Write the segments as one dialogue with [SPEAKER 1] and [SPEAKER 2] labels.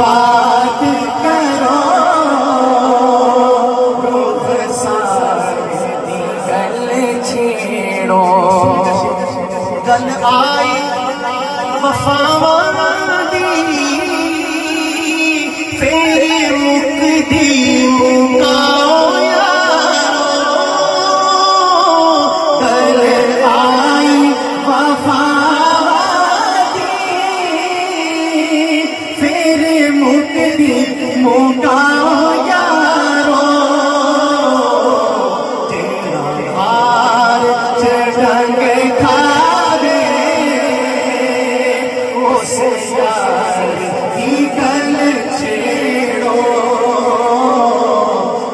[SPEAKER 1] بات کرو رخسار دی گل چھیڑو گل آئی وفاواں دی پھر مکدی مکاؤ یارو گل آئی وفاواں دی پھر مکدی مکاؤ یارو تیرا ہار چڑھنگ کھاوے اس یار کی گل چھیڑو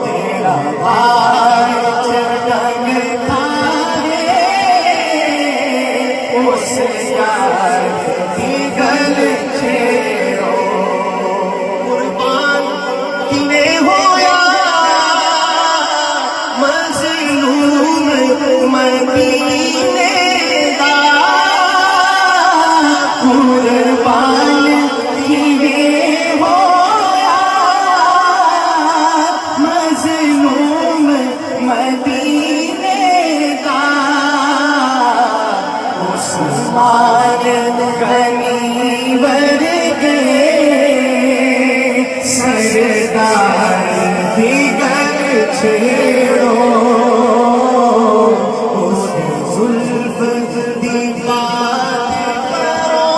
[SPEAKER 1] تیرا ہار چڑھنگ کھاوے اس یار کی گل چھیڑو قربان کنے ہویا مظلوم مدینے دا قربان کنے ہویا مظلوم مدینے دا عثمان غنی ورگے سردار دی گل چھیڑو اس زلف دی بات کرو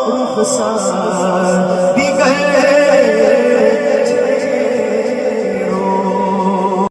[SPEAKER 1] رخسار